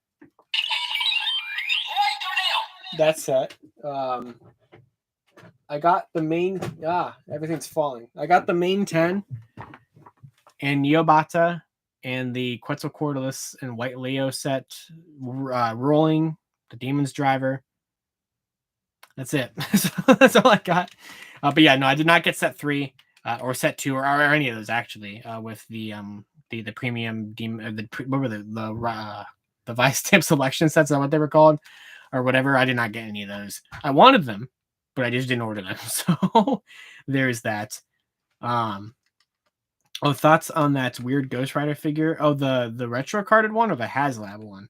That's set. I got the main. Everything's falling. I got the main 10 and Neobata and the Quetzalcoatlus and White Leo set. Rolling the Demon's Driver. That's it. So that's all I got. But yeah, no, I did not get set 3 or set 2 or any of those actually. With the premium demon, what were the Vice Stamp selection sets? Is that what they were called, or whatever? I did not get any of those. I wanted them, but I just didn't order them. So there's that. Thoughts on that weird Ghost Rider figure? Oh, the retro carded one or the HasLab one?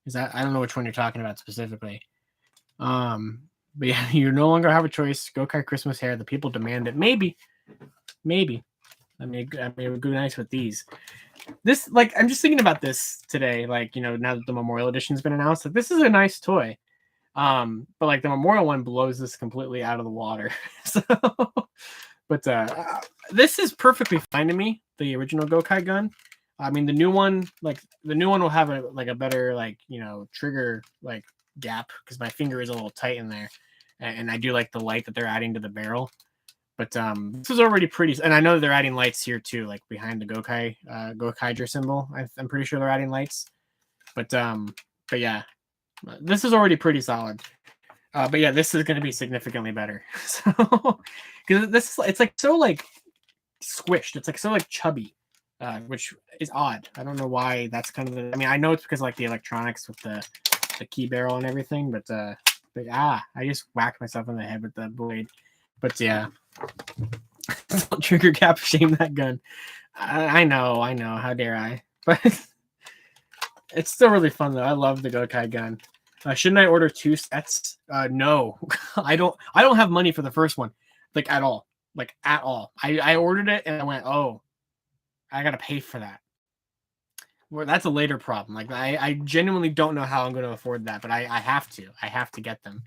Is that, I don't know which one you're talking about specifically. But yeah, you no longer have a choice. Gokai Christmas hair. The people demand it. Maybe. I mean, it would go nice with these. This, like, I'm just thinking about this today. Like, you know, now that the Memorial Edition's been announced, like, this is a nice toy. But like the Memorial one blows this completely out of the water. So, but this is perfectly fine to me. The original Gokai gun. I mean, the new one will have a better, like, you know, trigger like gap because my finger is a little tight in there, and I do like the light that they're adding to the barrel. But this is already pretty, and I know they're adding lights here too, like behind the Gokaiger symbol. I'm pretty sure they're adding lights. But yeah, this is already pretty solid. But yeah, this is going to be significantly better. So because it's like so like squished. It's like so like chubby, which is odd. I don't know why that's kind of I mean, I know it's because like the electronics with the key barrel and everything, but I just whacked myself in the head with the blade. But yeah, trigger cap, shame that gun. I know. How dare I? But it's still really fun though. I love the Gokai gun. Shouldn't I order 2 sets? No, I don't have money for the first one, like at all. I ordered it and I went, oh, I gotta pay for that. Well, that's a later problem. Like I genuinely don't know how I'm going to afford that, but I have to get them.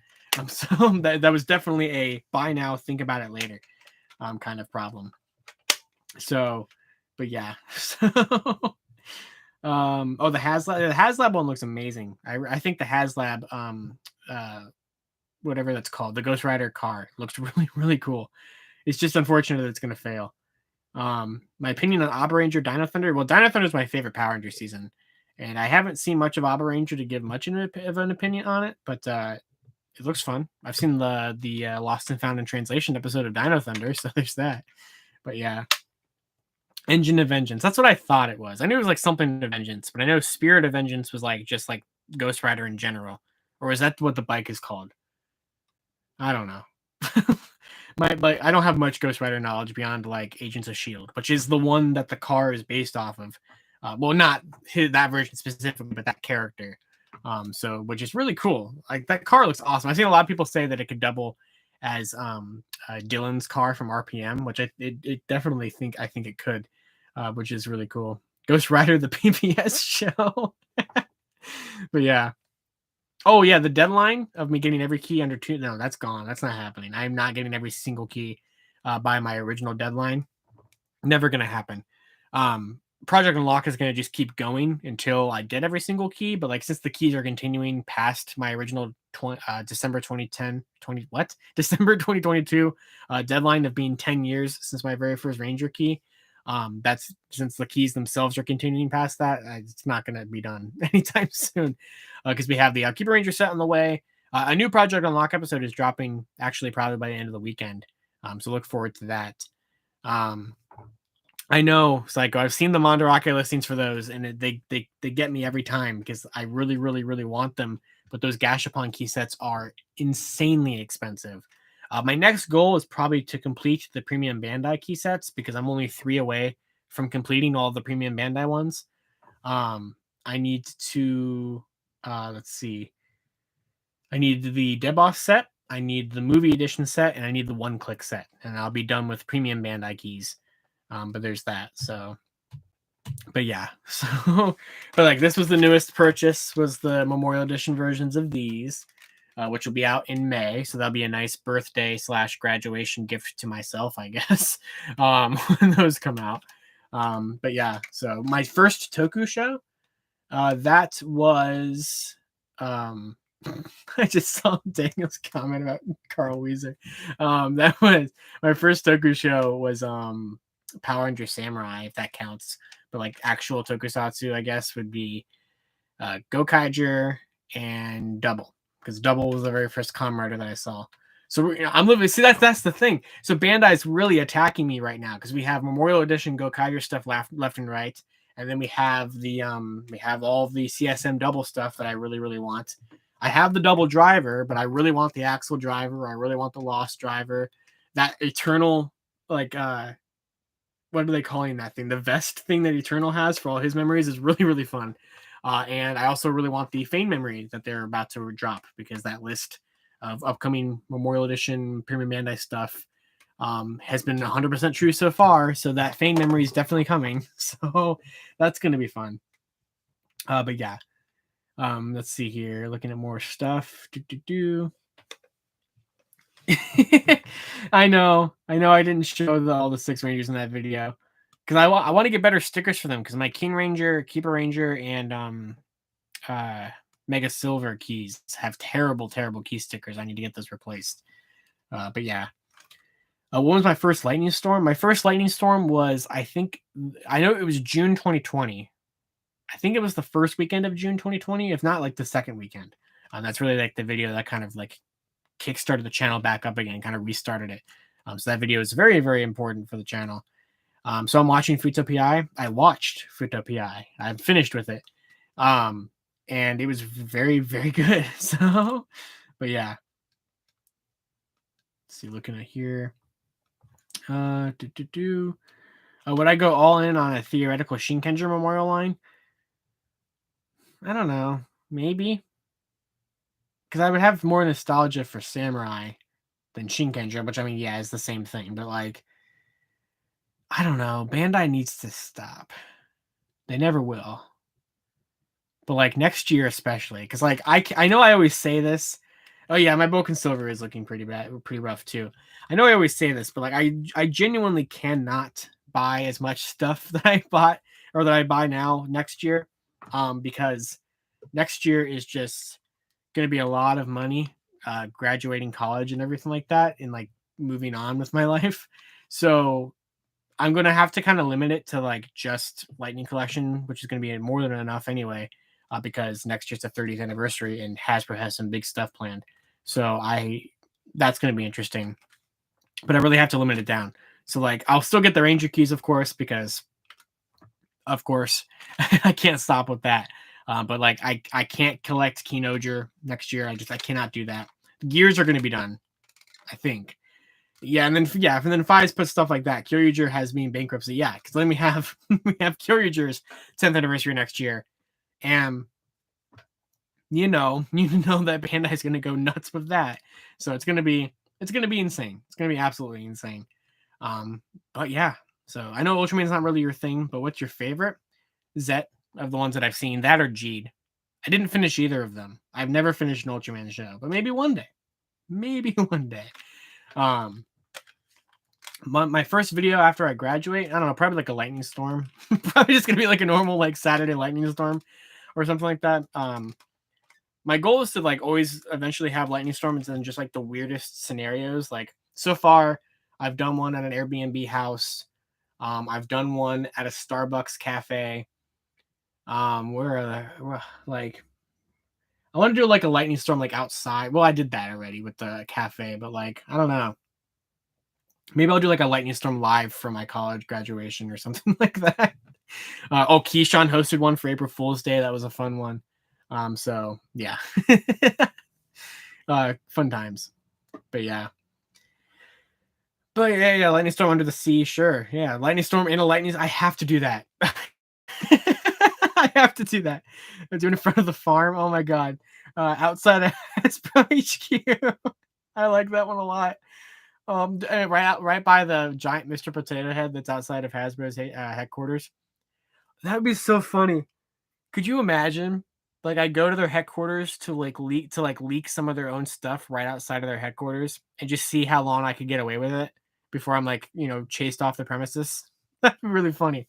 So that was definitely a buy now, think about it later, kind of problem. So, but yeah. So, the HasLab one looks amazing. I think the HasLab whatever that's called, the Ghost Rider car looks really, really cool. It's just unfortunate that it's going to fail. My opinion on Abba Ranger Dino Thunder. Well, Dino Thunder is my favorite Power Ranger season, and I haven't seen much of Abba Ranger to give much of an opinion on it, but it looks fun. I've seen the Lost and Found in Translation episode of Dino Thunder, so there's that. But yeah, Engine of Vengeance. That's what I thought it was. I knew it was like something of Vengeance, but I know Spirit of Vengeance was like just like Ghost Rider in general, or is that what the bike is called? I don't know. I don't have much Ghost Rider knowledge beyond like Agents of Shield, which is the one that the car is based off of. Well, not that version specifically, but that character. So which is really cool. Like that car looks awesome. I've seen a lot of people say that it could double as Dylan's car from RPM, which it definitely think it could, which is really cool. Ghost Rider the PBS show. But yeah. Oh yeah, the deadline of me getting every key under 2. No, that's gone. That's not happening. I'm not getting every single key by my original deadline. Never gonna happen. Project Unlock is gonna just keep going until I get every single key. But like since the keys are continuing past my original December 2022 deadline of being 10 years since my very first Ranger key. That's since the keys themselves are continuing past that, it's not going to be done anytime soon because we have the Keeper Ranger set on the way. A new Project Unlock episode is dropping actually probably by the end of the weekend, so look forward to that. I know, Psycho. I've seen the Mandarake listings for those, and they get me every time because I really, really, really want them. But those Gashapon key sets are insanely expensive. My next goal is probably to complete the premium Bandai key sets because I'm only 3 away from completing all the premium Bandai ones. I need to, let's see. I need the Dead Boss set, I need the movie edition set, and I need the one-click set, and I'll be done with premium Bandai keys. But there's that. So, but yeah. So, but like this was the newest purchase, was the Memorial Edition versions of these, which will be out in May. So that'll be a nice birthday / graduation gift to myself, I guess, when those come out. But yeah. So my first Toku show, that was. I just saw Daniel's comment about Carl Weezer. That was my first Toku show, was Power Ranger Samurai, if that counts. But like actual tokusatsu, I guess, would be Gokaiger and Double, because Double was the very first Kamen Rider that I saw. So I'm living. See, that's the thing. So Bandai's really attacking me right now, because we have Memorial Edition Gokaiger stuff left and right, and then we have all the CSM Double stuff that I really want. I have the Double driver, but I really want the Axle driver. I really want the Lost driver. That Eternal, like, what are they calling that thing? The vest thing that Eternal has for all his memories is really fun. And I also really want the Fane memory that they're about to drop, because that list of upcoming Memorial Edition Premium Bandai stuff has been 100% true so far. So that Fane memory is definitely coming. So that's going to be fun. But yeah. Let's see here. Looking at more stuff. I know. I didn't show all the 6 Rangers in that video, because I want to get better stickers for them, because my King Ranger, Keeper Ranger, and Mega Silver keys have terrible key stickers. I need to get those replaced. But yeah. What was my first Lightning Storm? My first Lightning Storm was, I know it was June 2020. I think it was the first weekend of June 2020, if not like the second weekend. That's really like the video that kind of like kickstarted the channel back up again, kind of restarted it. So that video is very important for the channel. So I'm watching Futo PI. I watched Futo PI. I'm finished with it. And it was very good. So, but yeah. Let's see, looking at here. Would I go all in on a theoretical Shinkenger Memorial line? I don't know. Maybe. Because I would have more nostalgia for Samurai than Shinkenger, which, I mean, yeah, is the same thing. But, like, I don't know. Bandai needs to stop. They never will. But, like, next year especially. Because, like, I know I always say this. Oh, yeah, my Boken Silver is looking pretty rough, too. I know I always say this, but, like, I genuinely cannot buy as much stuff that I bought, or that I buy now next year. Because next year is just going to be a lot of money, graduating college and everything like that, and like moving on with my life. So I'm going to have to kind of limit it to like just Lightning Collection, which is going to be more than enough anyway, because next year's the 30th anniversary and Hasbro has some big stuff planned. So that's going to be interesting, but I really have to limit it down. So like, I'll still get the Ranger keys, of course, because of course I can't stop with that. But like, I can't collect Kinoger next year. I cannot do that. Gears are going to be done, I think. Yeah, and then Fives put stuff like that. Kyoryuger has me in bankruptcy. Yeah, because then we have Kyoryuger's 10th anniversary next year, and you know that Bandai is going to go nuts with that. So it's going to be insane. It's going to be absolutely insane. But yeah. So I know Ultraman's not really your thing, but what's your favorite? Zet of the ones that I've seen, that or Geed. I didn't finish either of them. I've never finished an Ultraman show, but maybe one day. My first video after I graduate, I don't know, probably like a lightning storm. Probably just gonna be like a normal like Saturday lightning storm or something like that. My goal is to like always eventually have lightning storms and just like the weirdest scenarios. Like so far, I've done one at an Airbnb house. I've done one at a Starbucks cafe. Like I want to do like a lightning storm like outside. Well, I did that already with the cafe, but like I don't know. Maybe I'll do like a lightning storm live for my college graduation or something like that. Keyshawn hosted one for April Fool's Day. That was a fun one. So yeah. Fun times. But yeah. But yeah, lightning storm under the sea, sure. Yeah, lightning storm in a lightning. I have to do that. I have to do that. I'm doing it in front of the farm. Oh my god. outside of Hasbro HQ. I like that one a lot. Right by the giant Mr. Potato Head that's outside of Hasbro's headquarters. That would be so funny. Could you imagine? Like I go to their headquarters to leak some of their own stuff right outside of their headquarters and just see how long I could get away with it before I'm chased off the premises. That'd be really funny.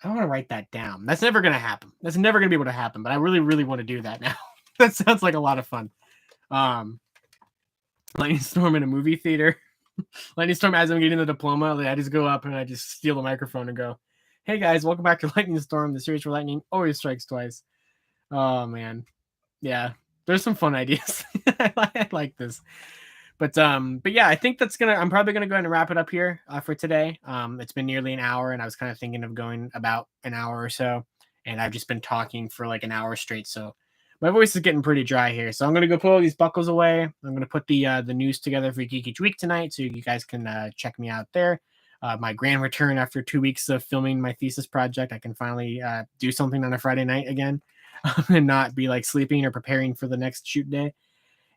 I want to write that down. That's never gonna happen. That's never gonna be able to happen. But I really, really want to do that now. That sounds like a lot of fun. Lightning Storm in a movie theater. Lightning Storm as I'm getting the diploma, I just go up and I just steal the microphone and go, "Hey guys, welcome back to Lightning Storm, the series where lightning always strikes twice." Oh man, yeah, there's some fun ideas. I like this, but yeah, I think I'm probably gonna go ahead and wrap it up here for today. It's been nearly an hour, and I was kind of thinking of going about an hour or so, and I've just been talking for like an hour straight, so my voice is getting pretty dry here. So I'm gonna go put all these buckles away. I'm gonna put the news together for Geek Each Week tonight, so you guys can check me out there. My grand return after 2 weeks of filming my thesis project. I can finally do something on a Friday night again. And not be like sleeping or preparing for the next shoot day.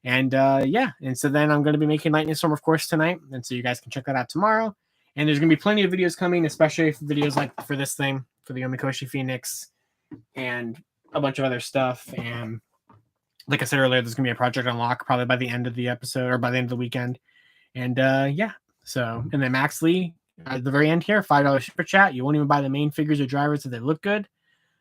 And yeah, and so then I'm going to be making Lightning Storm, of course, tonight. And so you guys can check that out tomorrow. And there's going to be plenty of videos coming, especially videos like for this thing, for the Omikoshi Phoenix, and a bunch of other stuff. And like I said earlier, there's going to be a project unlock probably by the end of the episode or by the end of the weekend. And yeah, so, and then Max Lee at the very end here, $5 super chat. You won't even buy the main figures or drivers if they look good.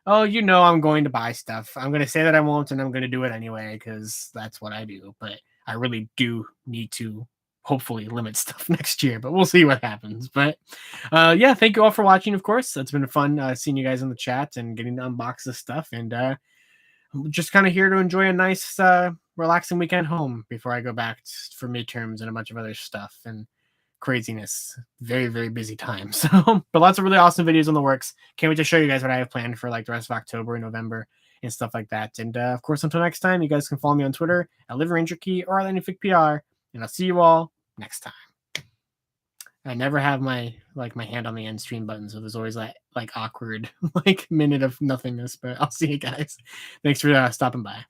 Oh, I'm going to buy stuff. I'm going to say that I won't, and I'm going to do it anyway because that's what I do. But I really do need to hopefully limit stuff next year, but we'll see what happens. But yeah, thank you all for watching, of course. It's been fun seeing you guys in the chat and getting to unbox this stuff. And I'm just kind of here to enjoy a nice, relaxing weekend home before I go back for midterms and a bunch of other stuff. And craziness. Very, very busy time. So, but lots of really awesome videos in the works. Can't wait to show you guys what I have planned for like the rest of October and November and stuff like that. And of course, until next time, you guys can follow me on Twitter at LiveRangerKey or at LightningFigPR, and I'll see you all next time. I never have my hand on the end stream button, so there's always that like awkward minute of nothingness. But I'll see you guys. Thanks for stopping by.